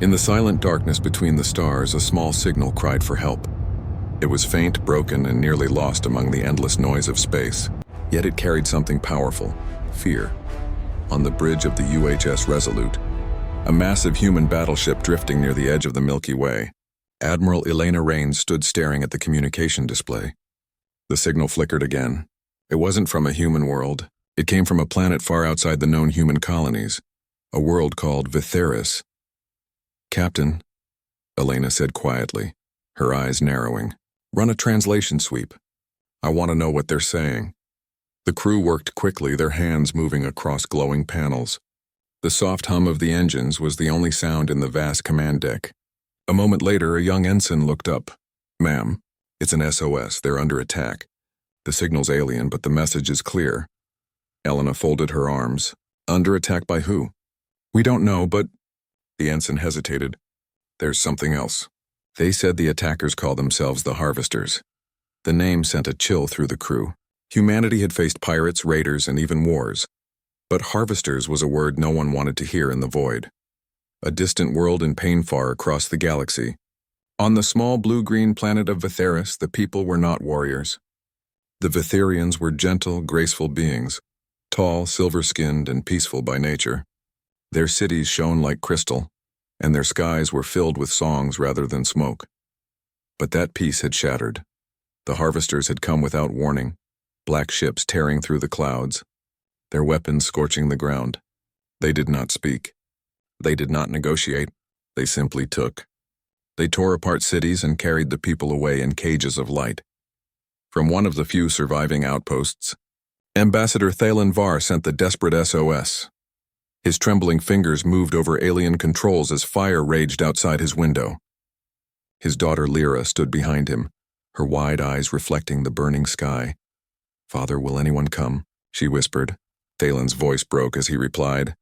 In the silent darkness between the stars, a small signal cried for help. It was faint, broken, and nearly lost among the endless noise of space. Yet it carried something powerful: fear. On the bridge of the UHS Resolute, a massive human battleship drifting near the edge of the Milky Way, Admiral Elena Raines stood staring at the communication display. The signal flickered again. It wasn't from a human world. It came from a planet far outside the known human colonies, a world called Vitheris. "Captain," Elena said quietly, her eyes narrowing, "run a translation sweep. I want to know what they're saying." The crew worked quickly, their hands moving across glowing panels. The soft hum of the engines was the only sound in the vast command deck. A moment later, a young ensign looked up. "Ma'am, it's an SOS. They're under attack. The signal's alien, but the message is clear." Elena folded her arms. "Under attack by who?" "We don't know, but—" The ensign hesitated. "There's something else. They said the attackers call themselves the Harvesters." The name sent a chill through the crew. Humanity had faced pirates, raiders, and even wars. But Harvesters was a word no one wanted to hear in the void. A distant world in pain far across the galaxy. On the small blue-green planet of Vitheris, the people were not warriors. The Vitherians were gentle, graceful beings, tall, silver-skinned, and peaceful by nature. Their cities shone like crystal, and their skies were filled with songs rather than smoke. But that peace had shattered. The Harvesters had come without warning, black ships tearing through the clouds, their weapons scorching the ground. They did not speak. They did not negotiate. They simply took. They tore apart cities and carried the people away in cages of light. From one of the few surviving outposts, Ambassador Thalen Var sent the desperate SOS. His trembling fingers moved over alien controls as fire raged outside his window. His daughter Lyra stood behind him, her wide eyes reflecting the burning sky. "Father, will anyone come?" she whispered. Thalen's voice broke as he replied,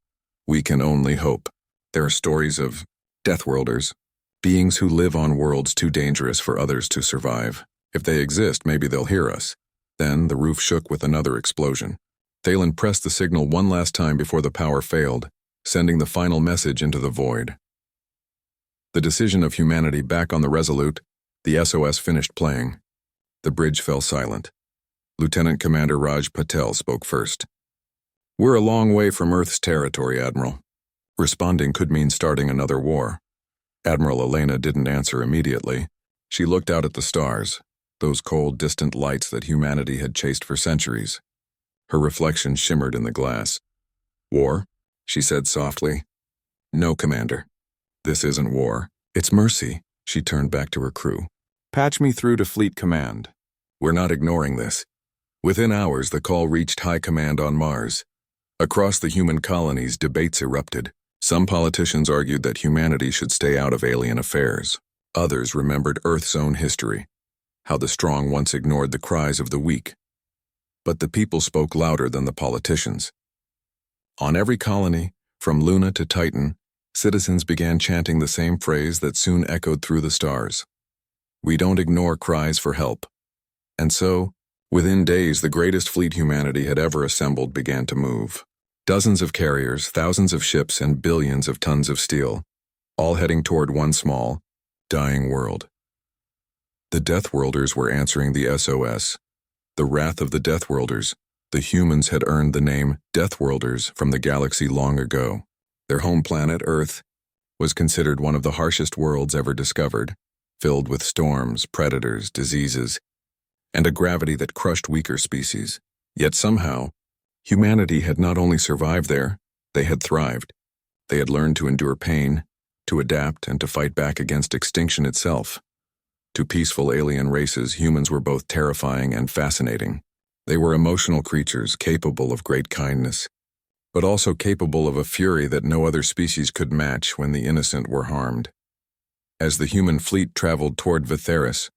"We can only hope. There are stories of Deathworlders, beings who live on worlds too dangerous for others to survive. If they exist, maybe they'll hear us." Then the roof shook with another explosion. Thalen pressed the signal one last time before the power failed, sending the final message into the void. The decision of humanity back on the Resolute, the SOS finished playing. The bridge fell silent. Lieutenant Commander Raj Patel spoke first. "We're a long way from Earth's territory, Admiral. Responding could mean starting another war." Admiral Elena didn't answer immediately. She looked out at the stars, those cold, distant lights that humanity had chased for centuries. Her reflection shimmered in the glass. "War?" she said softly. "No, Commander. This isn't war. It's mercy." She turned back to her crew. "Patch me through to Fleet Command. We're not ignoring this." Within hours, the call reached High Command on Mars. Across the human colonies, debates erupted. Some politicians argued that humanity should stay out of alien affairs. Others remembered Earth's own history, how the strong once ignored the cries of the weak. But the people spoke louder than the politicians. On every colony, from Luna to Titan, citizens began chanting the same phrase that soon echoed through the stars. "We don't ignore cries for help." And so, within days, the greatest fleet humanity had ever assembled began to move. Dozens of carriers, thousands of ships, and billions of tons of steel, all heading toward one small, dying world. The Deathworlders were answering the SOS. The wrath of the Deathworlders. The humans had earned the name Deathworlders from the galaxy long ago. Their home planet, Earth, was considered one of the harshest worlds ever discovered, filled with storms, predators, diseases, and a gravity that crushed weaker species. Yet somehow, humanity had not only survived there, they had thrived. They had learned to endure pain, to adapt, and to fight back against extinction itself. To peaceful alien races, humans were both terrifying and fascinating. They were emotional creatures capable of great kindness, but also capable of a fury that no other species could match when the innocent were harmed. As the human fleet traveled toward Vitheris,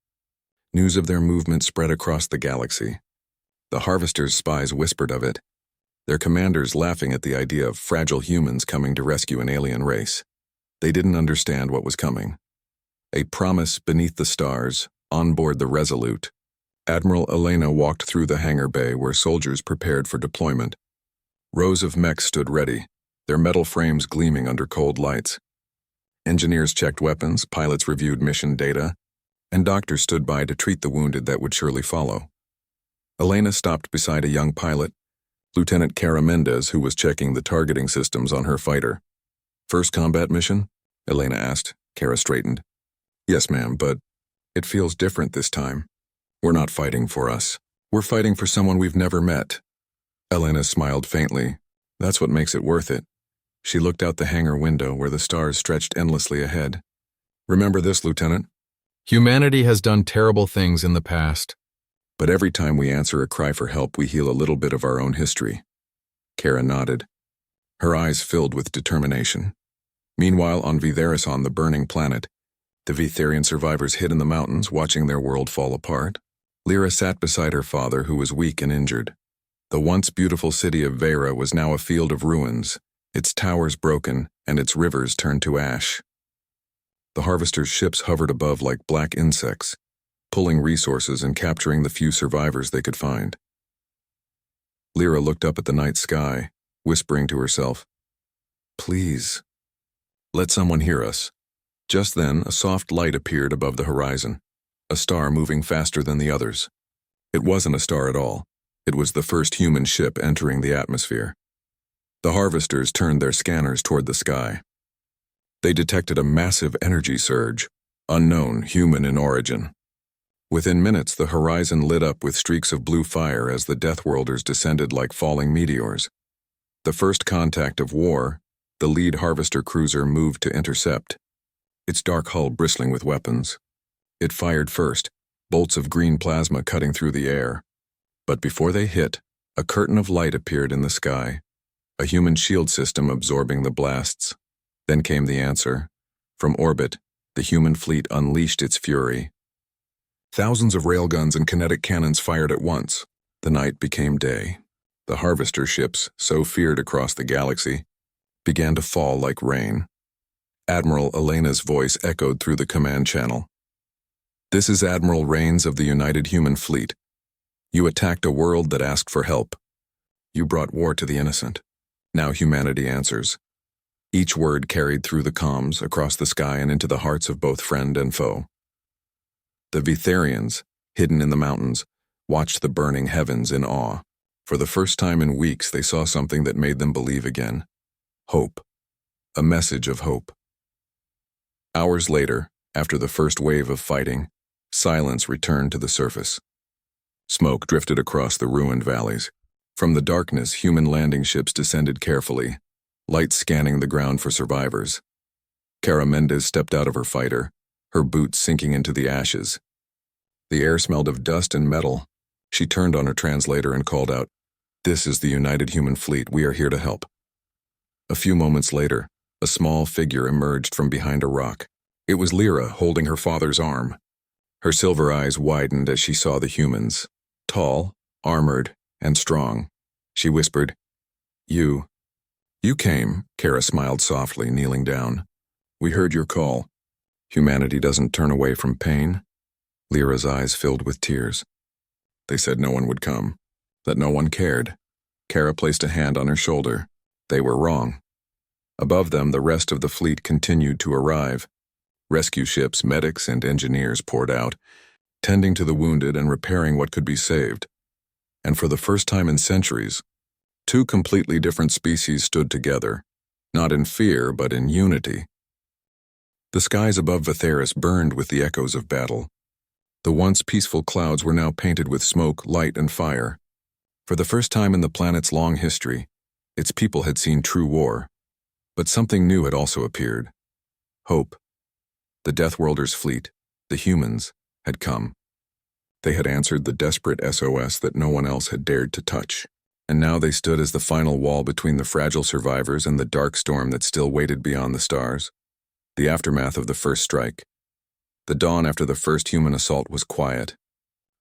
news of their movement spread across the galaxy. The Harvesters' spies whispered of it, their commanders laughing at the idea of fragile humans coming to rescue an alien race. They didn't understand what was coming. A promise beneath the stars, on board the Resolute. Admiral Elena walked through the hangar bay where soldiers prepared for deployment. Rows of mechs stood ready, their metal frames gleaming under cold lights. Engineers checked weapons, pilots reviewed mission data, and doctors stood by to treat the wounded that would surely follow. Elena stopped beside a young pilot, Lieutenant Cara Mendez, who was checking the targeting systems on her fighter. "First combat mission?" Elena asked. Cara straightened. "Yes, ma'am, but it feels different this time. We're not fighting for us. We're fighting for someone we've never met." Elena smiled faintly. "That's what makes it worth it." She looked out the hangar window where the stars stretched endlessly ahead. "Remember this, Lieutenant? Humanity has done terrible things in the past. But every time we answer a cry for help, we heal a little bit of our own history." Cara nodded, her eyes filled with determination. Meanwhile, on Vitheris, the burning planet, the Vitherian survivors hid in the mountains, watching their world fall apart. Lyra sat beside her father, who was weak and injured. The once beautiful city of Vera was now a field of ruins, its towers broken and its rivers turned to ash. The harvesters' ships hovered above like black insects, pulling resources and capturing the few survivors they could find. Lyra looked up at the night sky, whispering to herself, "Please, let someone hear us." Just then, a soft light appeared above the horizon, a star moving faster than the others. It wasn't a star at all. It was the first human ship entering the atmosphere. The harvesters turned their scanners toward the sky. They detected a massive energy surge, unknown, human in origin. Within minutes, the horizon lit up with streaks of blue fire as the Deathworlders descended like falling meteors. The first contact of war, the lead harvester cruiser moved to intercept, its dark hull bristling with weapons. It fired first, bolts of green plasma cutting through the air. But before they hit, a curtain of light appeared in the sky, a human shield system absorbing the blasts. Then came the answer. From orbit, the human fleet unleashed its fury. Thousands of railguns and kinetic cannons fired at once. The night became day. The harvester ships, so feared across the galaxy, began to fall like rain. Admiral Elena's voice echoed through the command channel. "This is Admiral Rains of the United Human Fleet. You attacked a world that asked for help. You brought war to the innocent. Now humanity answers." Each word carried through the comms, across the sky and into the hearts of both friend and foe. The Vitherians, hidden in the mountains, watched the burning heavens in awe. For the first time in weeks, they saw something that made them believe again. Hope. A message of hope. Hours later, after the first wave of fighting, silence returned to the surface. Smoke drifted across the ruined valleys. From the darkness, human landing ships descended carefully, lights scanning the ground for survivors. Cara Mendez stepped out of her fighter, her boots sinking into the ashes. The air smelled of dust and metal. She turned on her translator and called out, "This is the United Human Fleet. We are here to help." A few moments later, a small figure emerged from behind a rock. It was Lyra, holding her father's arm. Her silver eyes widened as she saw the humans. Tall, armored, and strong. She whispered, You came," Cara smiled softly, kneeling down. "We heard your call. Humanity doesn't turn away from pain." Lyra's eyes filled with tears. "They said no one would come, that no one cared." Cara placed a hand on her shoulder. They were wrong. Above them, the rest of the fleet continued to arrive. Rescue ships, medics, and engineers poured out, tending to the wounded and repairing what could be saved. And for the first time in centuries, two completely different species stood together, not in fear but in unity. The skies above Vitheris burned with the echoes of battle. The once peaceful clouds were now painted with smoke, light, and fire. For the first time in the planet's long history, its people had seen true war. But something new had also appeared. Hope. The Deathworlders' fleet, the humans, had come. They had answered the desperate SOS that no one else had dared to touch. And now they stood as the final wall between the fragile survivors and the dark storm that still waited beyond the stars. The aftermath of the first strike. The dawn after the first human assault was quiet.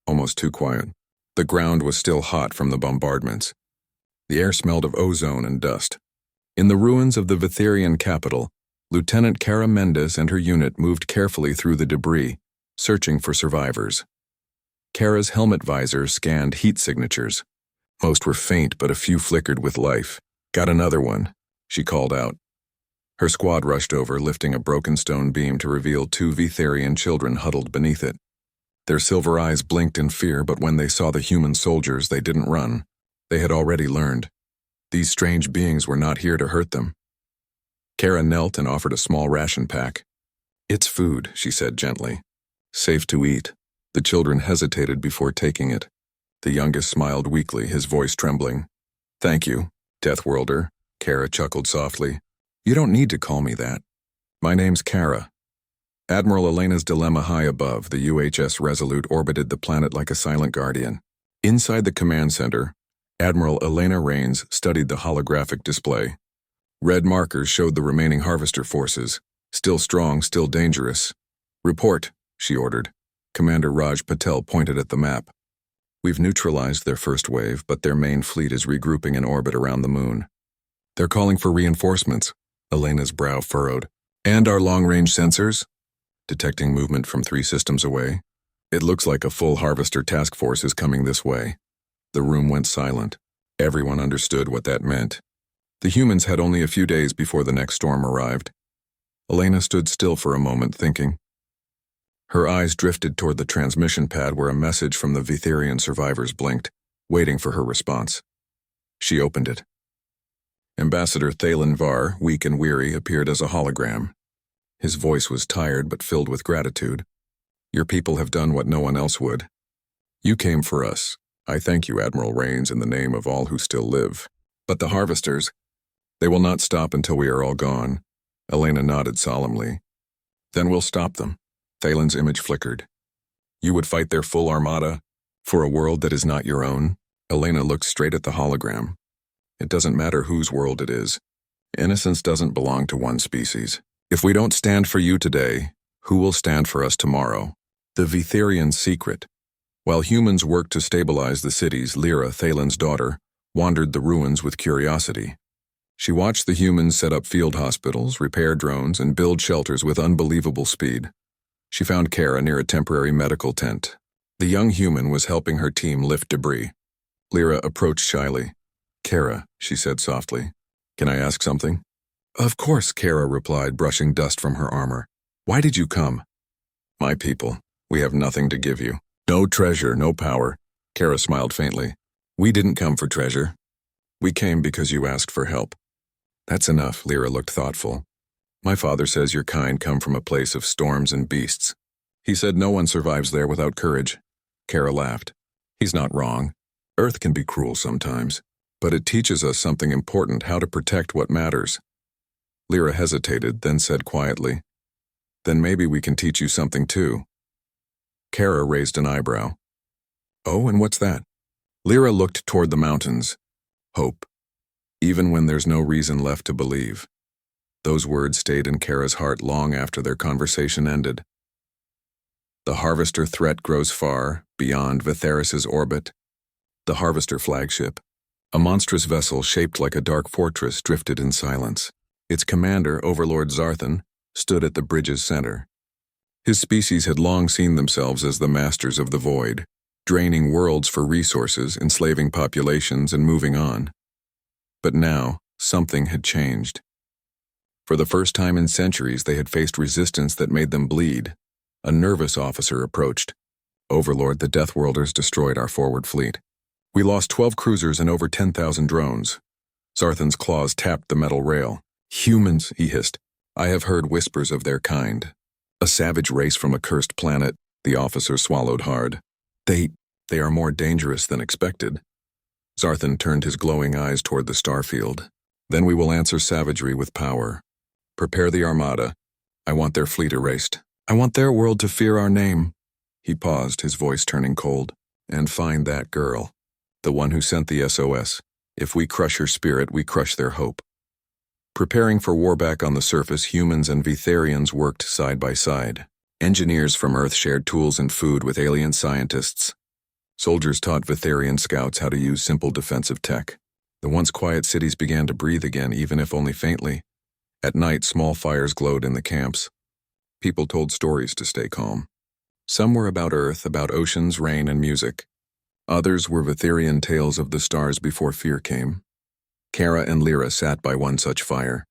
Almost too quiet. The ground was still hot from the bombardments. The air smelled of ozone and dust. In the ruins of the Vitherian capital, Lieutenant Cara Mendez and her unit moved carefully through the debris, searching for survivors. Cara's helmet visor scanned heat signatures. Most were faint, but a few flickered with life. "Got another one," she called out. Her squad rushed over, lifting a broken stone beam to reveal two Vitharian children huddled beneath it. Their silver eyes blinked in fear, but when they saw the human soldiers, they didn't run. They had already learned. These strange beings were not here to hurt them. Kara knelt and offered a small ration pack. "It's food," she said gently. "Safe to eat." The children hesitated before taking it. The youngest smiled weakly, his voice trembling. "Thank you, Deathworlder," Kara chuckled softly. "You don't need to call me that. My name's Kara." Admiral Elena's dilemma high above, the UHS Resolute orbited the planet like a silent guardian. Inside the command center, Admiral Elena Rains studied the holographic display. Red markers showed the remaining harvester forces, still strong, still dangerous. "Report," she ordered. Commander Raj Patel pointed at the map. "We've neutralized their first wave, but their main fleet is regrouping in orbit around the moon. They're calling for reinforcements." Elena's brow furrowed. "And our long-range sensors?" Detecting movement from 3 systems away. "It looks like a full harvester task force is coming this way." The room went silent. Everyone understood what that meant. The humans had only a few days before the next storm arrived. Elena stood still for a moment, thinking. Her eyes drifted toward the transmission pad where a message from the Vitharian survivors blinked, waiting for her response. She opened it. Ambassador Thalen Var, weak and weary, appeared as a hologram. His voice was tired but filled with gratitude. "Your people have done what no one else would. You came for us. I thank you, Admiral Rains, in the name of all who still live. But the harvesters, they will not stop until we are all gone." Elena nodded solemnly. "Then we'll stop them." Thalen's image flickered. "You would fight their full armada? For a world that is not your own?" Elena looked straight at the hologram. "It doesn't matter whose world it is. Innocence doesn't belong to one species. If we don't stand for you today, who will stand for us tomorrow?" The Vitharian's secret. While humans worked to stabilize the cities, Lyra, Thalen's daughter, wandered the ruins with curiosity. She watched the humans set up field hospitals, repair drones, and build shelters with unbelievable speed. She found Kara near a temporary medical tent. The young human was helping her team lift debris. Lyra approached shyly. "Kara," she said softly, "can I ask something?" "Of course," Kara replied, brushing dust from her armor. "Why did you come?" "My people, we have nothing to give you. No treasure, no power." Kara smiled faintly. "We didn't come for treasure. We came because you asked for help." "That's enough," Lyra looked thoughtful. "My father says your kind come from a place of storms and beasts. He said no one survives there without courage." Kara laughed. "He's not wrong. Earth can be cruel sometimes, but it teaches us something important, how to protect what matters." Lyra hesitated, then said quietly, "Then maybe we can teach you something too." Kara raised an eyebrow. "Oh, and what's that?" Lyra looked toward the mountains. "Hope. Even when there's no reason left to believe." Those words stayed in Kara's heart long after their conversation ended. The Harvester threat grows far, beyond Vitharis's orbit. The Harvester flagship, a monstrous vessel shaped like a dark fortress, drifted in silence. Its commander, Overlord Zarthan, stood at the bridge's center. His species had long seen themselves as the masters of the void, draining worlds for resources, enslaving populations, and moving on. But now, something had changed. For the first time in centuries, they had faced resistance that made them bleed. A nervous officer approached. "Overlord, the Deathworlders destroyed our forward fleet. We lost 12 cruisers and over 10,000 drones." Zarthan's claws tapped the metal rail. "Humans," he hissed. "I have heard whispers of their kind. A savage race from a cursed planet." The officer swallowed hard. They are more dangerous than expected." Zarthan turned his glowing eyes toward the starfield. "Then we will answer savagery with power. Prepare the armada. I want their fleet erased. I want their world to fear our name." He paused, his voice turning cold. "And find that girl, the one who sent the SOS. If we crush her spirit, we crush their hope." Preparing for war back on the surface, humans and Vitharians worked side by side. Engineers from Earth shared tools and food with alien scientists. Soldiers taught Vitharian scouts how to use simple defensive tech. The once quiet cities began to breathe again, even if only faintly. At night, small fires glowed in the camps. People told stories to stay calm. Some were about Earth, about oceans, rain, and music. Others were Vitharian tales of the stars before fear came. Kara and Lyra sat by one such fire.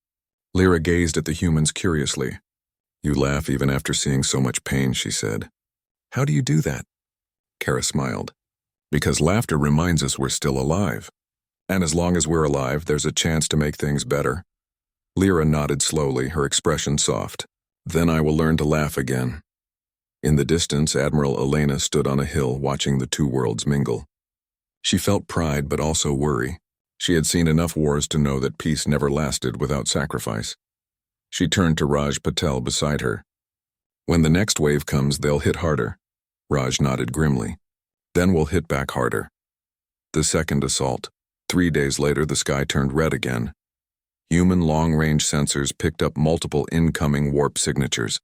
Lyra gazed at the humans curiously. "You laugh even after seeing so much pain," she said. "How do you do that?" Kara smiled. "Because laughter reminds us we're still alive. And as long as we're alive, there's a chance to make things better." Lyra nodded slowly, her expression soft. "Then I will learn to laugh again." In the distance, Admiral Elena stood on a hill watching the two worlds mingle. She felt pride but also worry. She had seen enough wars to know that peace never lasted without sacrifice. She turned to Raj Patel beside her. "When the next wave comes, they'll hit harder." Raj nodded grimly. "Then we'll hit back harder." The second assault. 3 days later, the sky turned red again. Human long-range sensors picked up multiple incoming warp signatures.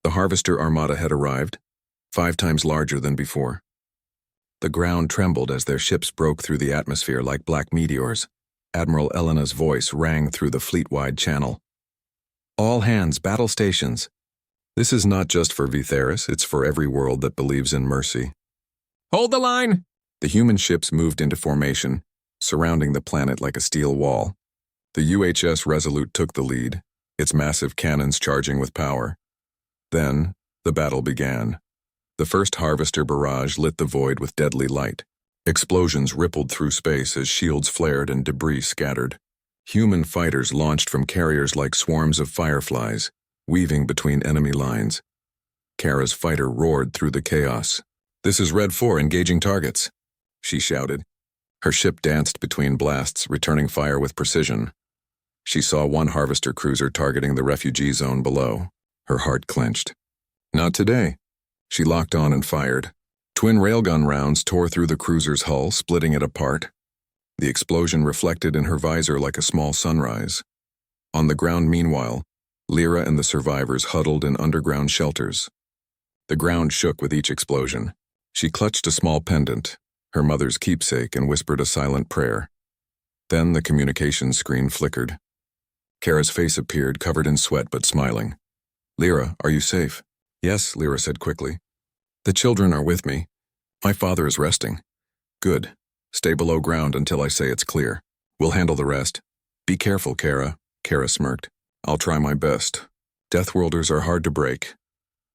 The Harvester Armada had arrived, 5 times larger than before. The ground trembled as their ships broke through the atmosphere like black meteors. Admiral Elena's voice rang through the fleet-wide channel. "All hands, battle stations. This is not just for Vitheris, it's for every world that believes in mercy." Hold the line! The human ships moved into formation, surrounding the planet like a steel wall. The UHS Resolute took the lead, its massive cannons charging with power. Then, the battle began. The first Harvester barrage lit the void with deadly light. Explosions rippled through space as shields flared and debris scattered. Human fighters launched from carriers like swarms of fireflies, weaving between enemy lines. Kara's fighter roared through the chaos. "This is Red 4 engaging targets," she shouted. Her ship danced between blasts, returning fire with precision. She saw one Harvester cruiser targeting the refugee zone below. Her heart clenched. "Not today." She locked on and fired. Twin railgun rounds tore through the cruiser's hull, splitting it apart. The explosion reflected in her visor like a small sunrise. On the ground, meanwhile, Lyra and the survivors huddled in underground shelters. The ground shook with each explosion. She clutched a small pendant, her mother's keepsake, and whispered a silent prayer. Then the communications screen flickered. Kara's face appeared, covered in sweat but smiling. "Lyra, are you safe?" "Yes," Lyra said quickly. "The children are with me. My father is resting." "Good. Stay below ground until I say it's clear. We'll handle the rest." "Be careful, Kara." Kara smirked. "I'll try my best. Deathworlders are hard to break."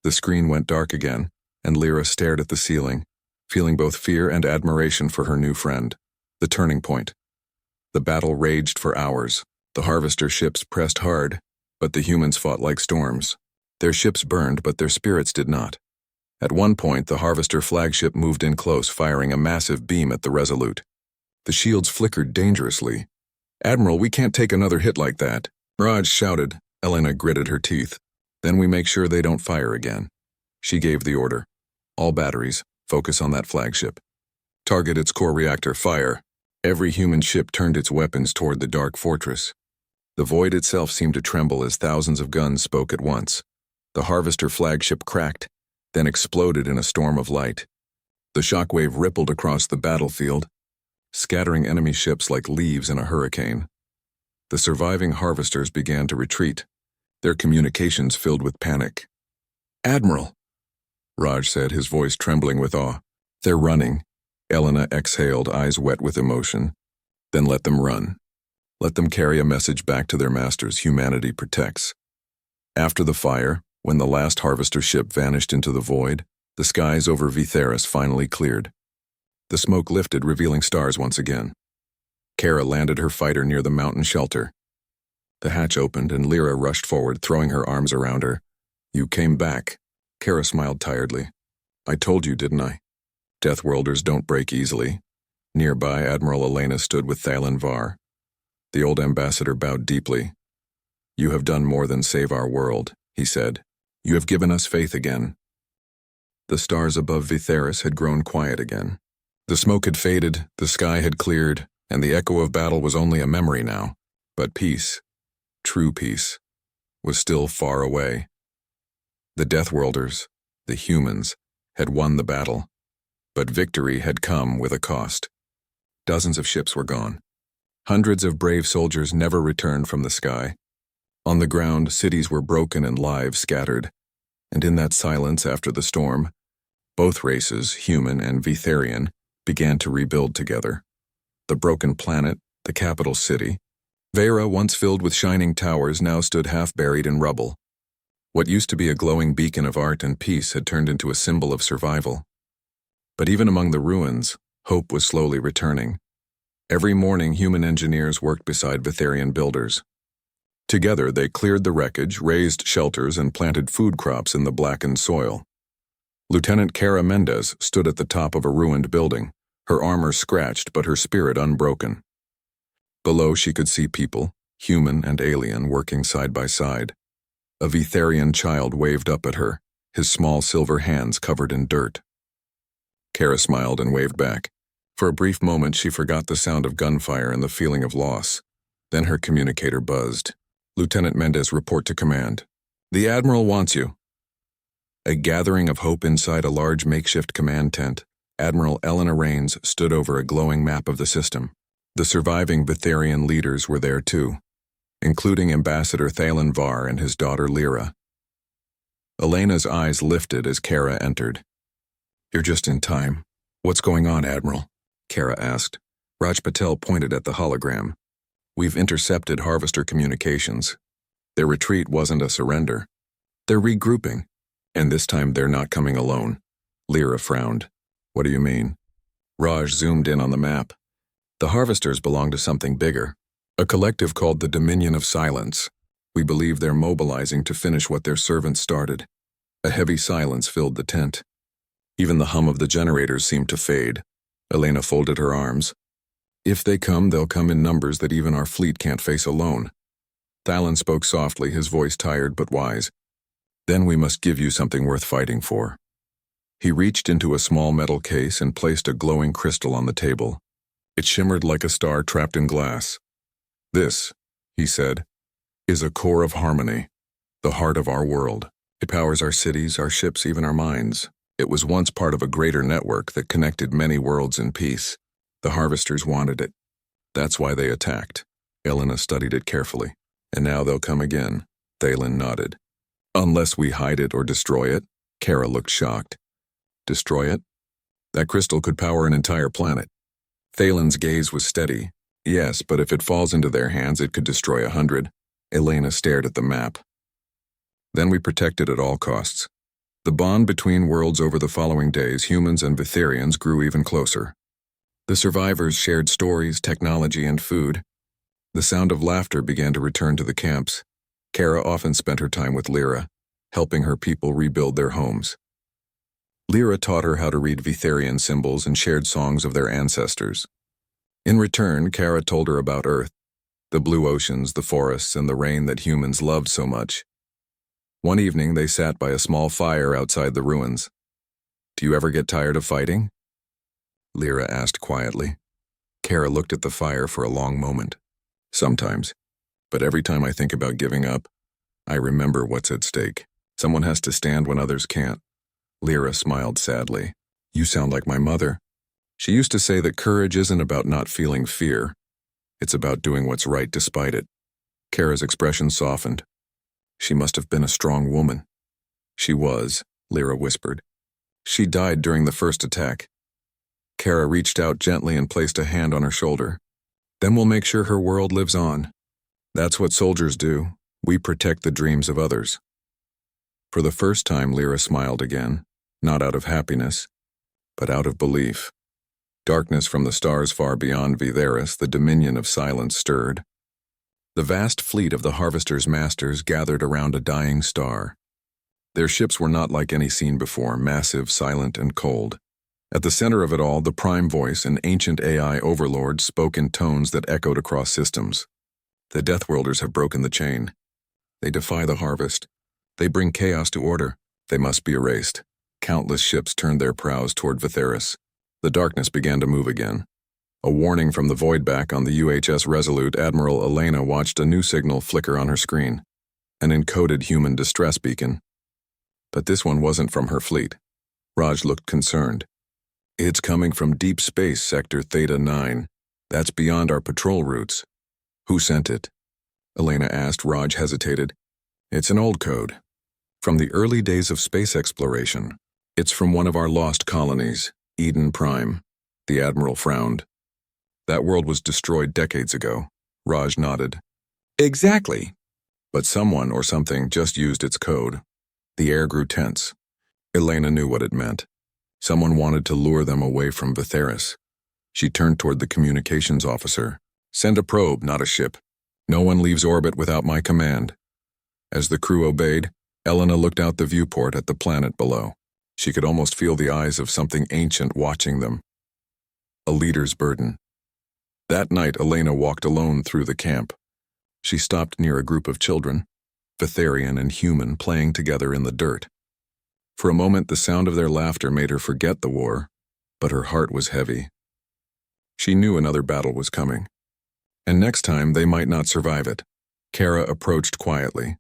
The screen went dark again, and Lyra stared at the ceiling, feeling both fear and admiration for her new friend. The turning point. The battle raged for hours. The Harvester ships pressed hard, but the humans fought like storms. Their ships burned, but their spirits did not. At one point, the Harvester flagship moved in close, firing a massive beam at the Resolute. The shields flickered dangerously. "Admiral, we can't take another hit like that," Raj shouted. Elena gritted her teeth. "Then we make sure they don't fire again." She gave the order. "All batteries, focus on that flagship. Target its core reactor, fire." Every human ship turned its weapons toward the dark fortress. The void itself seemed to tremble as thousands of guns spoke at once. The Harvester flagship cracked, then exploded in a storm of light. The shockwave rippled across the battlefield, scattering enemy ships like leaves in a hurricane. The surviving Harvesters began to retreat, their communications filled with panic. "Admiral," Raj said, his voice trembling with awe. "They're running." Elena exhaled, eyes wet with emotion. "Then let them run. Let them carry a message back to their masters humanity protects." After the fire, when the last Harvester ship vanished into the void, the skies over Vitheris finally cleared. The smoke lifted, revealing stars once again. Kara landed her fighter near the mountain shelter. The hatch opened and Lyra rushed forward, throwing her arms around her. "You came back." Kara smiled tiredly. "I told you, didn't I? Deathworlders don't break easily." Nearby, Admiral Elena stood with Thalen Var. The old ambassador bowed deeply. "You have done more than save our world," he said. "You have given us faith again." The stars above Vitheris had grown quiet again. The smoke had faded, the sky had cleared, and the echo of battle was only a memory now. But peace, true peace, was still far away. The Deathworlders, the humans, had won the battle. But victory had come with a cost. Dozens of ships were gone. Hundreds of brave soldiers never returned from the sky. On the ground, cities were broken and lives scattered. And in that silence after the storm, both races, human and Vitherian, began to rebuild together. The broken planet, the capital city, Vera, once filled with shining towers, now stood half buried in rubble. What used to be a glowing beacon of art and peace had turned into a symbol of survival. But even among the ruins, hope was slowly returning. Every morning, human engineers worked beside Vitharian builders. Together, they cleared the wreckage, raised shelters, and planted food crops in the blackened soil. Lieutenant Cara Mendez stood at the top of a ruined building, her armor scratched but her spirit unbroken. Below, she could see people, human and alien, working side by side. A Vitharian child waved up at her, his small silver hands covered in dirt. Cara smiled and waved back. For a brief moment, she forgot the sound of gunfire and the feeling of loss. Then her communicator buzzed. "Lieutenant Mendez, report to command. The Admiral wants you." A gathering of hope inside a large makeshift command tent. Admiral Elena Rains stood over a glowing map of the system. The surviving Vitharian leaders were there too, including Ambassador Thalen Var and his daughter Lyra. Elena's eyes lifted as Cara entered. "You're just in time. What's going on, Admiral?" Cara asked. Raj Patel pointed at the hologram. "We've intercepted Harvester communications. Their retreat wasn't a surrender. They're regrouping, and this time they're not coming alone." Lyra frowned. "What do you mean?" Raj zoomed in on the map. "The Harvesters belong to something bigger, a collective called the Dominion of Silence. We believe they're mobilizing to finish what their servants started." A heavy silence filled the tent. Even the hum of the generators seemed to fade. Elena folded her arms. "If they come, they'll come in numbers that even our fleet can't face alone." Thalen spoke softly, his voice tired but wise. "Then we must give you something worth fighting for." He reached into a small metal case and placed a glowing crystal on the table. It shimmered like a star trapped in glass. "This," he said, "is a core of harmony, the heart of our world. It powers our cities, our ships, even our minds. It was once part of a greater network that connected many worlds in peace. The Harvesters wanted it. That's why they attacked." Elena studied it carefully. "And now they'll come again." Thalen nodded. "Unless we hide it or destroy it." Cara looked shocked. "Destroy it? That crystal could power an entire planet." Thalen's gaze was steady. "Yes, but if it falls into their hands, it could destroy 100. Elena stared at the map. "Then we protect it at all costs." The bond between worlds over the following days, humans and Vitharians, grew even closer. The survivors shared stories, technology, and food. The sound of laughter began to return to the camps. Cara often spent her time with Lyra, helping her people rebuild their homes. Lyra taught her how to read Vitharian symbols and shared songs of their ancestors. In return, Cara told her about Earth, the blue oceans, the forests, and the rain that humans loved so much. One evening, they sat by a small fire outside the ruins. "Do you ever get tired of fighting?" Lyra asked quietly. Cara looked at the fire for a long moment. "Sometimes, but every time I think about giving up, I remember what's at stake. Someone has to stand when others can't." Lyra smiled sadly. "You sound like my mother. She used to say that courage isn't about not feeling fear. It's about doing what's right despite it." Cara's expression softened. "She must have been a strong woman." "She was," Lyra whispered. "She died during the first attack." Cara reached out gently and placed a hand on her shoulder. "Then we'll make sure her world lives on. That's what soldiers do. We protect the dreams of others." For the first time, Lyra smiled again, not out of happiness, but out of belief. Darkness from the stars far beyond Vitheris, the dominion of silence, stirred. The vast fleet of the Harvester's masters gathered around a dying star. Their ships were not like any seen before, massive, silent, and cold. At the center of it all, the Prime Voice, an ancient AI overlord, spoke in tones that echoed across systems. "The Deathworlders have broken the chain. They defy the harvest. They bring chaos to order. They must be erased." Countless ships turned their prows toward Vitheris. The darkness began to move again. A warning from the voidback on the UHS Resolute, Admiral Elena watched a new signal flicker on her screen. An encoded human distress beacon. But this one wasn't from her fleet. Raj looked concerned. "It's coming from deep space, Sector Theta 9. That's beyond our patrol routes." "Who sent it?" Elena asked. Raj hesitated. "It's an old code. From the early days of space exploration. It's from one of our lost colonies, Eden Prime." The Admiral frowned. "That world was destroyed decades ago. Raj nodded. Exactly. But someone or something just used its code. The air grew tense. Elena knew what it meant. Someone wanted to lure them away from Vitheris. She turned toward the communications officer. Send a probe, not a ship. No one leaves orbit without my command. As the crew obeyed, Elena looked out the viewport at the planet below. She could almost feel the eyes of something ancient watching them. A leader's burden. That night, Elena walked alone through the camp. She stopped near a group of children, Vitherian and human, playing together in the dirt. For a moment, the sound of their laughter made her forget the war, but her heart was heavy. She knew another battle was coming, and next time they might not survive it. Kara approached quietly.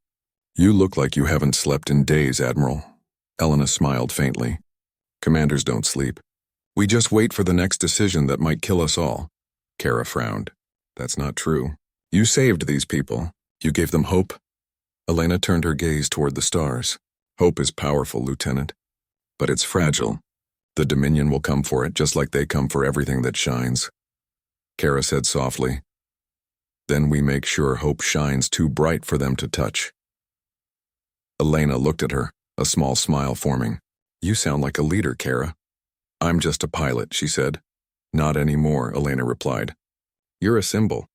You look like you haven't slept in days, Admiral. Elena smiled faintly. Commanders don't sleep. We just wait for the next decision that might kill us all. Kara frowned. That's not true. You saved these people. You gave them hope. Elena turned her gaze toward the stars. Hope is powerful, Lieutenant. But it's fragile. The Dominion will come for it just like they come for everything that shines. Kara said softly. Then we make sure hope shines too bright for them to touch. Elena looked at her, a small smile forming. You sound like a leader, Kara. I'm just a pilot, she said. Not anymore, Elena replied. You're a symbol.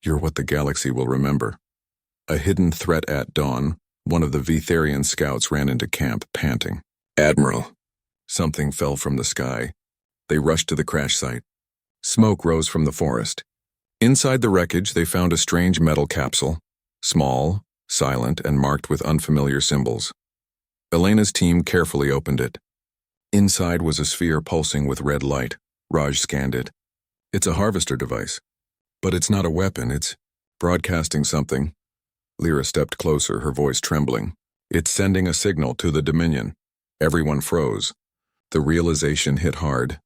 You're what the galaxy will remember. A hidden threat at dawn, one of the Vitherian scouts ran into camp, panting. Admiral. Something fell from the sky. They rushed to the crash site. Smoke rose from the forest. Inside the wreckage, they found a strange metal capsule, small, silent, and marked with unfamiliar symbols. Elena's team carefully opened it. Inside was a sphere pulsing with red light. Raj scanned it. It's a harvester device. But it's not a weapon, it's broadcasting something. Lyra stepped closer, her voice trembling. It's sending a signal to the Dominion. Everyone froze. The realization hit hard.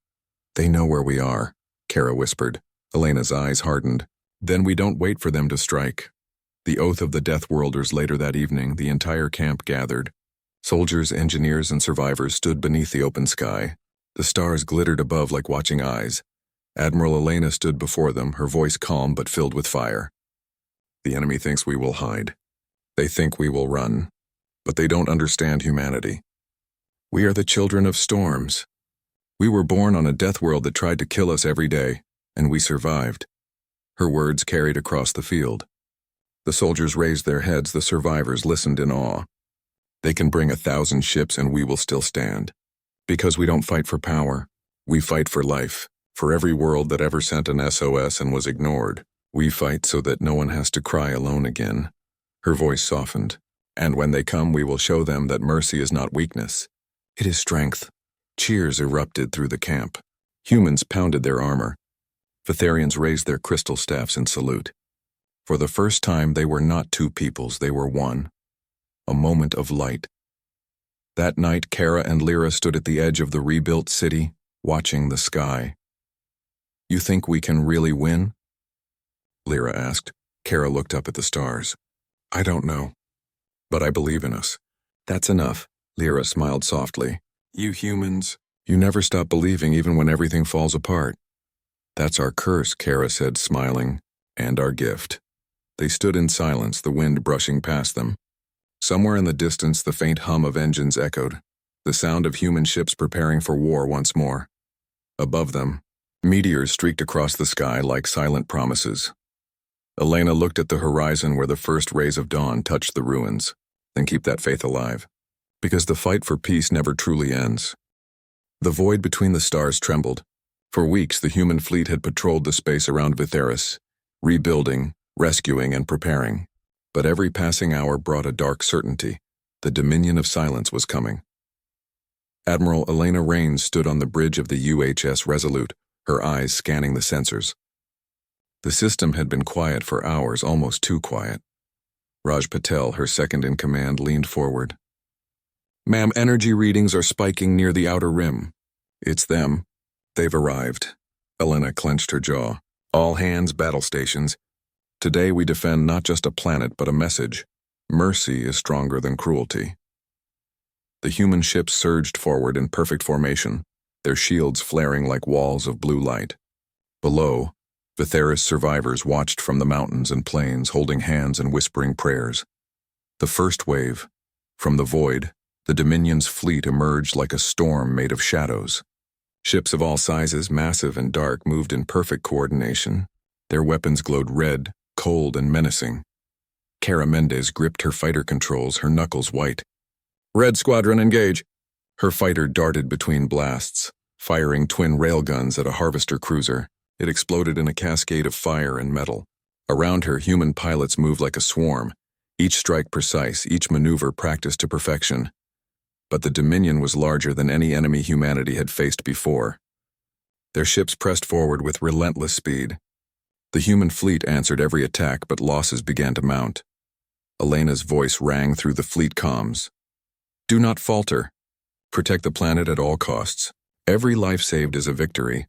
They know where we are, Kara whispered. Elena's eyes hardened. Then we don't wait for them to strike. The oath of the Deathworlders later that evening, the entire camp gathered. Soldiers, engineers, and survivors stood beneath the open sky. The stars glittered above like watching eyes. Admiral Elena stood before them, her voice calm but filled with fire. The enemy thinks we will hide. They think we will run. But they don't understand humanity. We are the children of storms. We were born on a death world that tried to kill us every day, and we survived. Her words carried across the field. The soldiers raised their heads, the survivors listened in awe. They can bring 1,000 ships and we will still stand. Because we don't fight for power, we fight for life. For every world that ever sent an SOS and was ignored, we fight so that no one has to cry alone again. Her voice softened. And when they come, we will show them that mercy is not weakness. It is strength. Cheers erupted through the camp. Humans pounded their armor. Vitherians raised their crystal staffs in salute. For the first time, they were not two peoples, they were one. A moment of light. That night, Kara and Lyra stood at the edge of the rebuilt city, watching the sky. You think we can really win? Lyra asked. Kara looked up at the stars. I don't know. But I believe in us. That's enough, Lyra smiled softly. You humans, you never stop believing even when everything falls apart. That's our curse, Kara said, smiling, and our gift. They stood in silence, the wind brushing past them. Somewhere in the distance, the faint hum of engines echoed, the sound of human ships preparing for war once more. Above them, meteors streaked across the sky like silent promises. Elena looked at the horizon where the first rays of dawn touched the ruins. Then keep that faith alive. Because the fight for peace never truly ends. The void between the stars trembled. For weeks, the human fleet had patrolled the space around Vitheris, rebuilding, rescuing, and preparing. But every passing hour brought a dark certainty. The Dominion of Silence was coming. Admiral Elena Raines stood on the bridge of the UHS Resolute, her eyes scanning the sensors. The system had been quiet for hours, almost too quiet. Raj Patel, her second-in-command, leaned forward. Ma'am, energy readings are spiking near the outer rim. It's them. They've arrived. Elena clenched her jaw. All hands, battle stations. Today we defend not just a planet, but a message. Mercy is stronger than cruelty. The human ships surged forward in perfect formation, their shields flaring like walls of blue light. Below, Vitheris survivors watched from the mountains and plains, holding hands and whispering prayers. The first wave. From the void, the Dominion's fleet emerged like a storm made of shadows. Ships of all sizes, massive and dark, moved in perfect coordination. Their weapons glowed red, cold, and menacing. Cara Mendez gripped her fighter controls, her knuckles white. "Red Squadron, engage!" Her fighter darted between blasts, firing twin railguns at a harvester cruiser. It exploded in a cascade of fire and metal. Around her, human pilots moved like a swarm, each strike precise, each maneuver practiced to perfection. But the Dominion was larger than any enemy humanity had faced before. Their ships pressed forward with relentless speed. The human fleet answered every attack, but losses began to mount. Elena's voice rang through the fleet comms. "Do not falter. Protect the planet at all costs. Every life saved is a victory.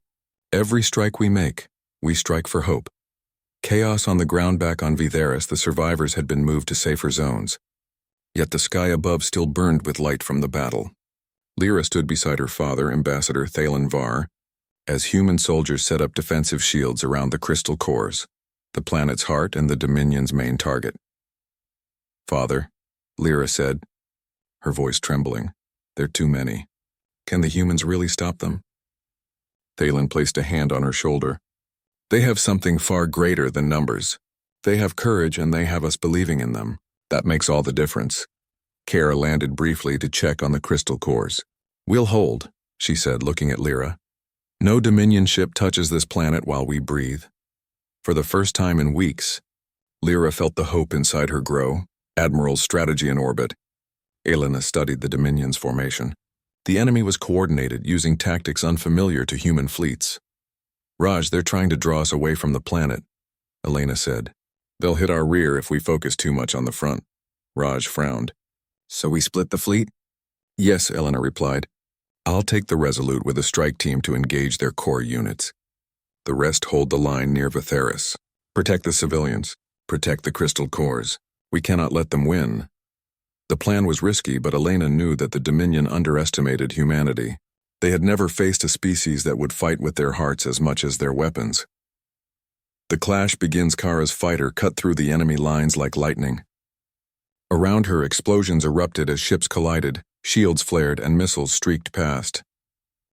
Every strike we make, we strike for hope." Chaos on the ground back on Vitheris, the survivors had been moved to safer zones. Yet the sky above still burned with light from the battle. Lyra stood beside her father, Ambassador Thalen Var, as human soldiers set up defensive shields around the crystal cores, the planet's heart and the Dominion's main target. "Father," Lyra said, her voice trembling, "they're too many. Can the humans really stop them?" Thalen placed a hand on her shoulder. "They have something far greater than numbers. They have courage and they have us believing in them. That makes all the difference." Cara landed briefly to check on the crystal cores. "We'll hold," she said, looking at Lyra. "No Dominion ship touches this planet while we breathe." For the first time in weeks, Lyra felt the hope inside her grow. Admiral's strategy in orbit. Elena studied the Dominion's formation. The enemy was coordinated, using tactics unfamiliar to human fleets. "Raj, they're trying to draw us away from the planet," Elena said. "They'll hit our rear if we focus too much on the front." Raj frowned. "So we split the fleet?" "Yes," Elena replied. "I'll take the Resolute with a strike team to engage their core units. The rest hold the line near Vitheris. Protect the civilians. Protect the crystal cores. We cannot let them win." The plan was risky, but Elena knew that the Dominion underestimated humanity. They had never faced a species that would fight with their hearts as much as their weapons. The clash begins. Kara's fighter cut through the enemy lines like lightning. Around her, explosions erupted as ships collided, shields flared, and missiles streaked past.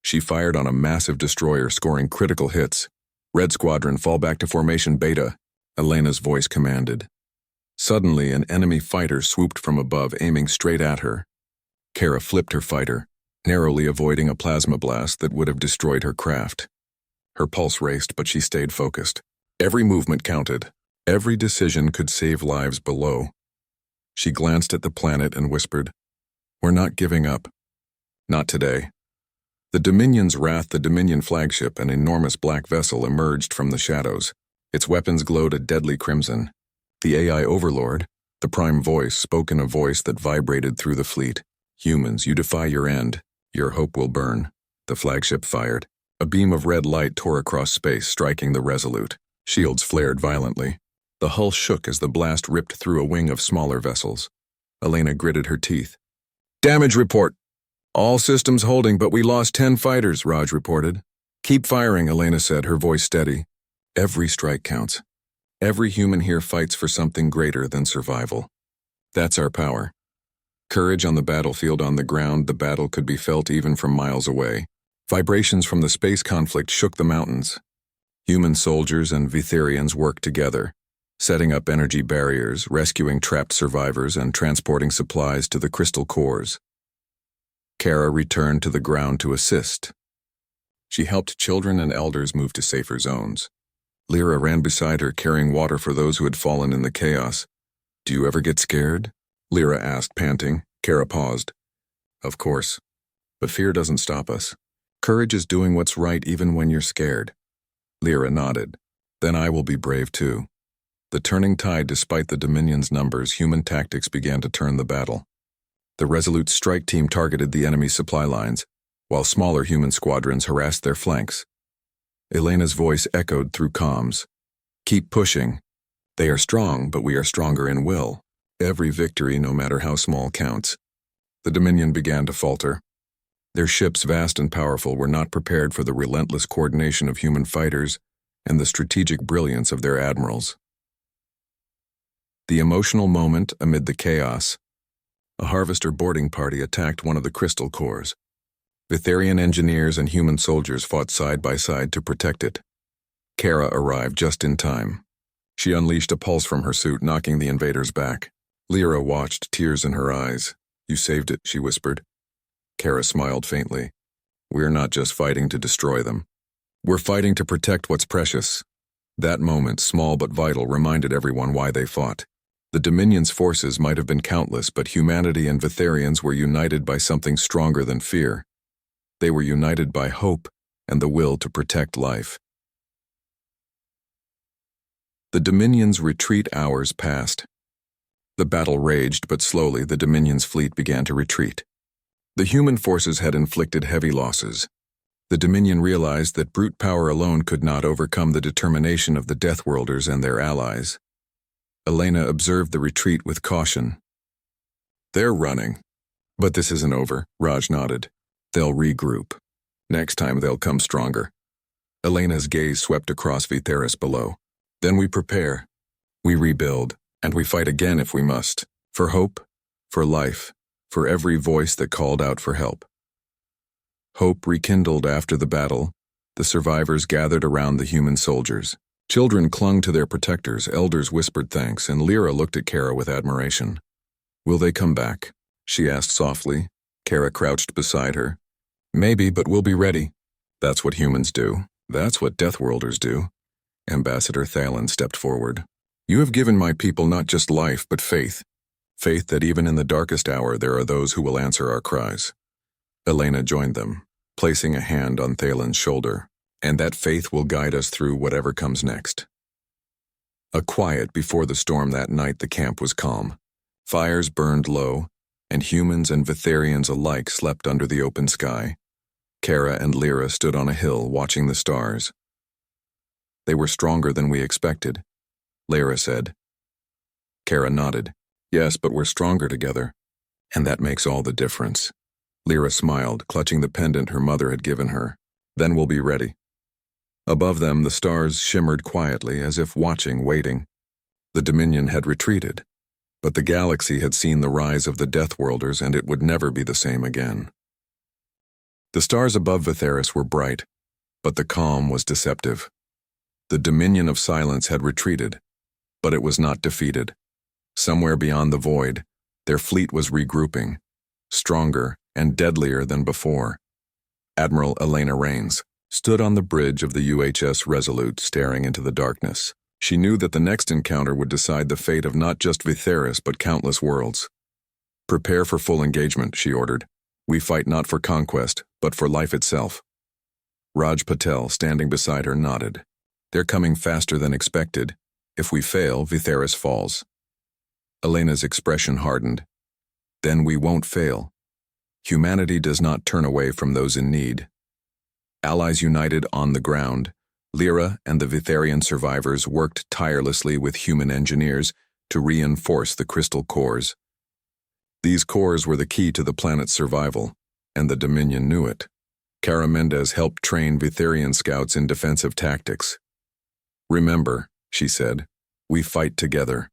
She fired on a massive destroyer, scoring critical hits. "Red Squadron, fall back to formation Beta," Elena's voice commanded. Suddenly, an enemy fighter swooped from above, aiming straight at her. Kara flipped her fighter, narrowly avoiding a plasma blast that would have destroyed her craft. Her pulse raced, but she stayed focused. Every movement counted. Every decision could save lives below. She glanced at the planet and whispered, "We're not giving up. Not today." The Dominion's Wrath, the Dominion flagship, an enormous black vessel, emerged from the shadows. Its weapons glowed a deadly crimson. The AI overlord, the prime voice, spoke in a voice that vibrated through the fleet. "Humans, you defy your end. Your hope will burn." The flagship fired. A beam of red light tore across space, striking the Resolute. Shields flared violently. The hull shook as the blast ripped through a wing of smaller vessels. Elena gritted her teeth. "Damage report." "All systems holding, but we lost 10 fighters, Raj reported. "Keep firing," Elena said, her voice steady. "Every strike counts. Every human here fights for something greater than survival. That's our power." Courage on the battlefield. On the ground, the battle could be felt even from miles away. Vibrations from the space conflict shook the mountains. Human soldiers and Vitherians worked together, setting up energy barriers, rescuing trapped survivors, and transporting supplies to the crystal cores. Kara returned to the ground to assist. She helped children and elders move to safer zones. Lyra ran beside her, carrying water for those who had fallen in the chaos. "Do you ever get scared?" Lyra asked, panting. Kara paused. "Of course. But fear doesn't stop us. Courage is doing what's right even when you're scared." Lyra nodded. "Then I will be brave too." The turning tide. Despite the Dominion's numbers, human tactics began to turn the battle. The Resolute strike team targeted the enemy's supply lines, while smaller human squadrons harassed their flanks. Elena's voice echoed through comms. "Keep pushing. They are strong, but we are stronger in will. Every victory, no matter how small, counts." The Dominion began to falter. Their ships, vast and powerful, were not prepared for the relentless coordination of human fighters, and the strategic brilliance of their admirals. The emotional moment amid the chaos. A harvester boarding party attacked one of the crystal cores. Vitharian engineers and human soldiers fought side by side to protect it. Kara arrived just in time. She unleashed a pulse from her suit, knocking the invaders back. Lyra watched, tears in her eyes. "You saved it," she whispered. Kara smiled faintly. "We're not just fighting to destroy them. We're fighting to protect what's precious." That moment, small but vital, reminded everyone why they fought. The Dominion's forces might have been countless, but humanity and Vitharians were united by something stronger than fear. They were united by hope and the will to protect life. The Dominion's retreat hours passed. The battle raged, but slowly the Dominion's fleet began to retreat. The human forces had inflicted heavy losses. The Dominion realized that brute power alone could not overcome the determination of the Deathworlders and their allies. Elena observed the retreat with caution. "They're running. But this isn't over," Raj nodded. "They'll regroup. Next time they'll come stronger." Elena's gaze swept across Vitheris below. "Then we prepare. We rebuild, and we fight again if we must. For hope, for life, for every voice that called out for help." Hope rekindled after the battle. The survivors gathered around the human soldiers. Children clung to their protectors, elders whispered thanks, and Lyra looked at Kara with admiration. "Will they come back?" she asked softly. Kara crouched beside her. "Maybe, but we'll be ready." "That's what humans do. That's what Deathworlders do." Ambassador Thalen stepped forward. "You have given my people not just life, but faith. Faith that even in the darkest hour there are those who will answer our cries." Elena joined them, placing a hand on Thalen's shoulder. "And that faith will guide us through whatever comes next." A quiet before the storm that night. The camp was calm. Fires burned low, and humans and Vitharians alike slept under the open sky. Kara and Lyra stood on a hill watching the stars. "They were stronger than we expected," Lyra said. Kara nodded. "Yes, but we're stronger together. And that makes all the difference." Lyra smiled, clutching the pendant her mother had given her. "Then we'll be ready." Above them, the stars shimmered quietly, as if watching, waiting. The Dominion had retreated, but the galaxy had seen the rise of the Deathworlders, and it would never be the same again. The stars above Vitheris were bright, but the calm was deceptive. The Dominion of Silence had retreated, but it was not defeated. Somewhere beyond the void, their fleet was regrouping, stronger and deadlier than before. Admiral Elena Rains stood on the bridge of the UHS Resolute, staring into the darkness. She knew that the next encounter would decide the fate of not just Vitheris but countless worlds. "Prepare for full engagement," she ordered. "We fight not for conquest, but for life itself." Raj Patel, standing beside her, nodded. "They're coming faster than expected. If we fail, Vitheris falls." Elena's expression hardened. "Then we won't fail. Humanity does not turn away from those in need." Allies united on the ground, Lyra and the Vitharian survivors worked tirelessly with human engineers to reinforce the crystal cores. These cores were the key to the planet's survival, and the Dominion knew it. Cara Mendez helped train Vitharian scouts in defensive tactics. "Remember," she said, "we fight together.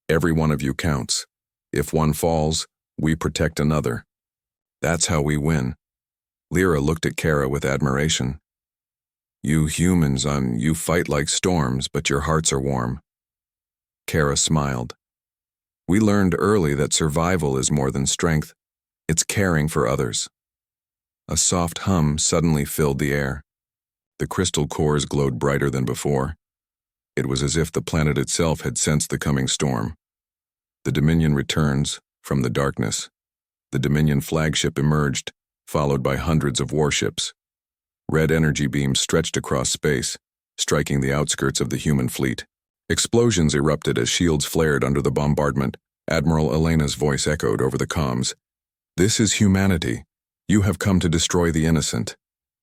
Every one of you counts. If one falls, we protect another. That's how we win." Lyra looked at Kara with admiration. "You humans, you fight like storms, but your hearts are warm." Kara smiled. "We learned early that survival is more than strength. It's caring for others." A soft hum suddenly filled the air. The crystal cores glowed brighter than before. It was as if the planet itself had sensed the coming storm. The Dominion returns from the darkness. The Dominion flagship emerged, followed by hundreds of warships. Red energy beams stretched across space, striking the outskirts of the human fleet. Explosions erupted as shields flared under the bombardment. Admiral Elena's voice echoed over the comms. "This is humanity. You have come to destroy the innocent.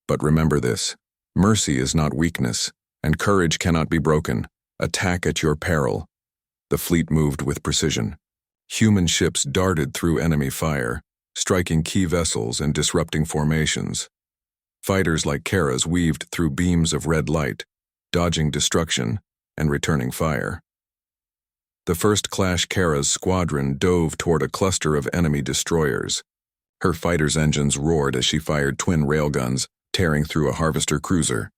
But remember this: mercy is not weakness, and courage cannot be broken. Attack at your peril." The fleet moved with precision. Human ships darted through enemy fire, striking key vessels and disrupting formations. Fighters like Kara's weaved through beams of red light, dodging destruction and returning fire. The first clash, Kara's squadron dove toward a cluster of enemy destroyers. Her fighters' engines roared as she fired twin railguns, tearing through a harvester cruiser.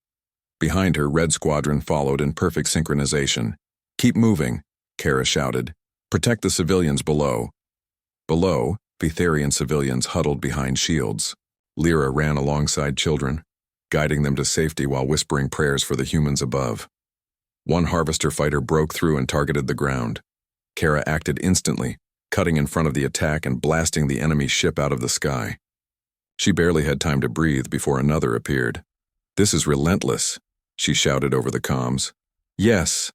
Behind her, Red Squadron followed in perfect synchronization. "Keep moving," Kara shouted. "Protect the civilians below." Below, Vitharian civilians huddled behind shields. Lyra ran alongside children, guiding them to safety while whispering prayers for the humans above. One harvester fighter broke through and targeted the ground. Kara acted instantly, cutting in front of the attack and blasting the enemy ship out of the sky. She barely had time to breathe before another appeared. "This is relentless," she shouted over the comms. "Yes,"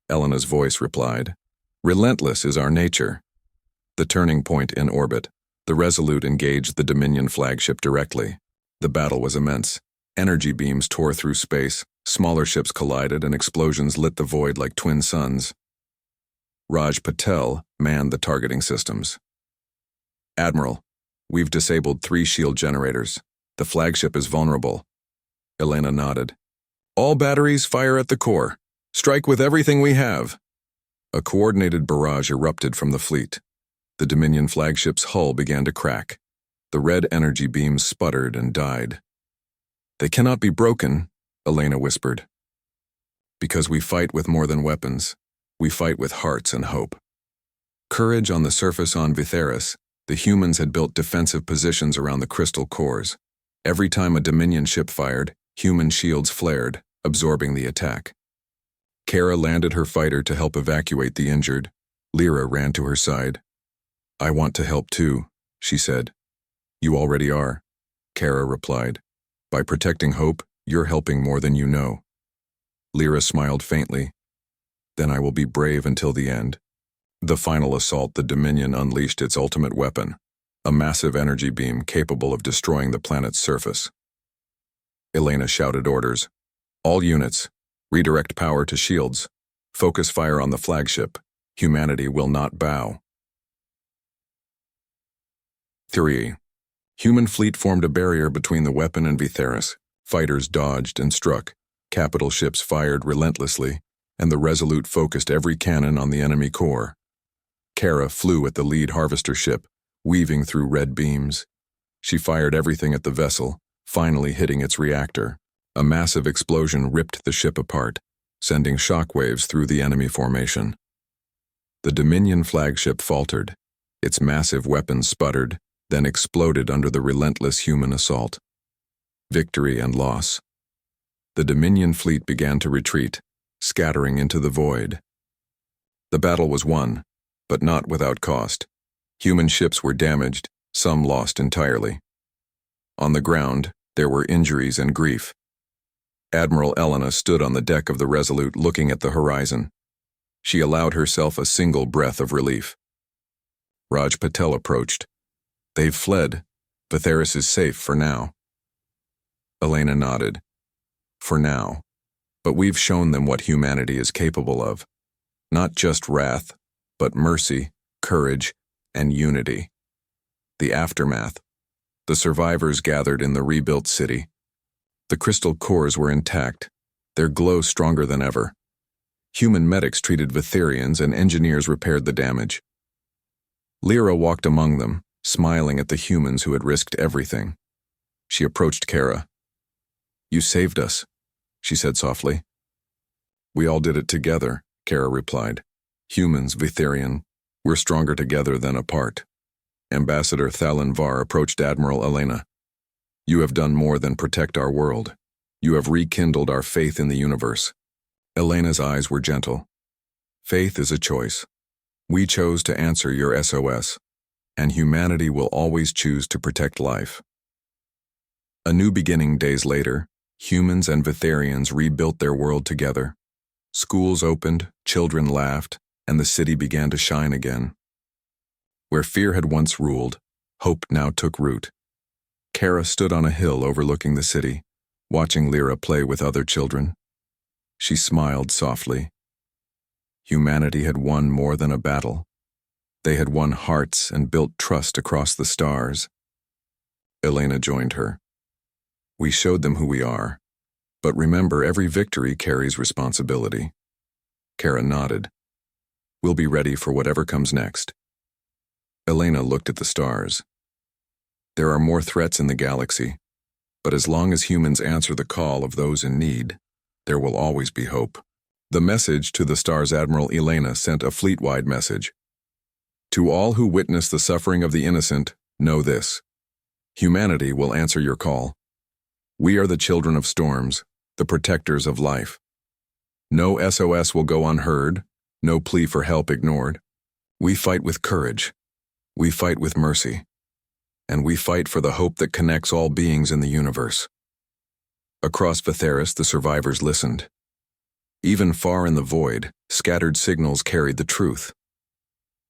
Elena's voice replied. "Relentless is our nature." The turning point in orbit, the Resolute engaged the Dominion flagship directly. The battle was immense. Energy beams tore through space, smaller ships collided, and explosions lit the void like twin suns. Raj Patel manned the targeting systems. "Admiral, we've disabled 3 shield generators. The flagship is vulnerable." Elena nodded. "All batteries fire at the core. Strike with everything we have." A coordinated barrage erupted from the fleet. The Dominion flagship's hull began to crack. The red energy beams sputtered and died. "They cannot be broken," Elena whispered. "Because we fight with more than weapons. We fight with hearts and hope." Courage on the surface on Vitheris, the humans had built defensive positions around the crystal cores. Every time a Dominion ship fired, human shields flared, absorbing the attack. Kara landed her fighter to help evacuate the injured. Lyra ran to her side. "I want to help too," she said. "You already are," Kara replied. "By protecting hope, you're helping more than you know." Lyra smiled faintly. "Then I will be brave until the end." The final assault, the Dominion unleashed its ultimate weapon, a massive energy beam capable of destroying the planet's surface. Elena shouted orders. "All units, redirect power to shields. Focus fire on the flagship. Humanity will not bow." 3. Human fleet formed a barrier between the weapon and Vitheris. Fighters dodged and struck. Capital ships fired relentlessly, and the Resolute focused every cannon on the enemy core. Kara flew at the lead harvester ship, weaving through red beams. She fired everything at the vessel, finally hitting its reactor. A massive explosion ripped the ship apart, sending shockwaves through the enemy formation. The Dominion flagship faltered. Its massive weapons sputtered, then exploded under the relentless human assault. Victory and loss. The Dominion fleet began to retreat, scattering into the void. The battle was won, but not without cost. Human ships were damaged, some lost entirely. On the ground, there were injuries and grief. Admiral Elena stood on the deck of the Resolute looking at the horizon. She allowed herself a single breath of relief. Raj Patel approached. "They've fled. Vitheris is safe for now." Elena nodded. "For now. But we've shown them what humanity is capable of. Not just wrath, but mercy, courage, and unity." The aftermath. The survivors gathered in the rebuilt city. The crystal cores were intact, their glow stronger than ever. Human medics treated Vitharians and engineers repaired the damage. Lyra walked among them, smiling at the humans who had risked everything. She approached Kara. "You saved us," she said softly. "We all did it together," Kara replied. "Humans, Vitharian, we're stronger together than apart." Ambassador Thalin Var approached Admiral Elena. "You have done more than protect our world. You have rekindled our faith in the universe." Elena's eyes were gentle. "Faith is a choice. We chose to answer your SOS, and humanity will always choose to protect life." A new beginning days later, humans and Vitharians rebuilt their world together. Schools opened, children laughed, and the city began to shine again. Where fear had once ruled, hope now took root. Kara stood on a hill overlooking the city, watching Lyra play with other children. She smiled softly. Humanity had won more than a battle. They had won hearts and built trust across the stars. Elena joined her. "We showed them who we are. But remember, every victory carries responsibility. Kara nodded. We'll be ready for whatever comes next. Elena looked at the stars. There are more threats in the galaxy, but as long as humans answer the call of those in need, there will always be hope. The message to the stars, Admiral Elena sent a fleet-wide message. To all who witness the suffering of the innocent, know this. Humanity will answer your call. We are the children of storms, the protectors of life. No SOS will go unheard, no plea for help ignored. We fight with courage. We fight with mercy. And we fight for the hope that connects all beings in the universe. Across Vitheris, the survivors listened. Even far in the void, scattered signals carried the truth.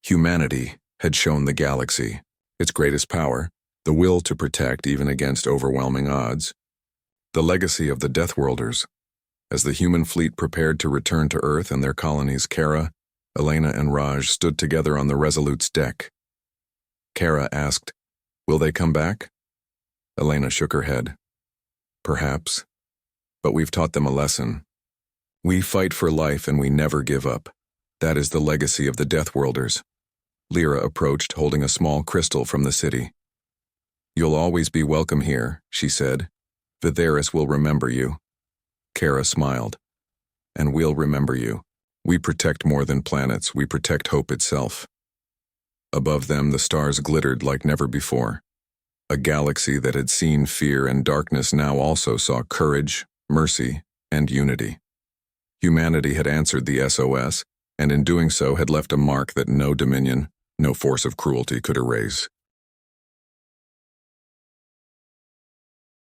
Humanity had shown the galaxy its greatest power, the will to protect even against overwhelming odds. The legacy of the Deathworlders. As the human fleet prepared to return to Earth and their colonies, Kara, Elena, and Raj stood together on the Resolute's deck. Kara asked, "Will they come back?" Elena shook her head. "Perhaps. But we've taught them a lesson. We fight for life and we never give up. That is the legacy of the Deathworlders." Lyra approached, holding a small crystal from the city. "You'll always be welcome here," she said. "Vitheris will remember you." Kara smiled. "And we'll remember you. We protect more than planets, we protect hope itself." Above them, the stars glittered like never before. A galaxy that had seen fear and darkness now also saw courage, mercy, and unity. Humanity had answered the SOS, and in doing so had left a mark that no dominion, no force of cruelty could erase.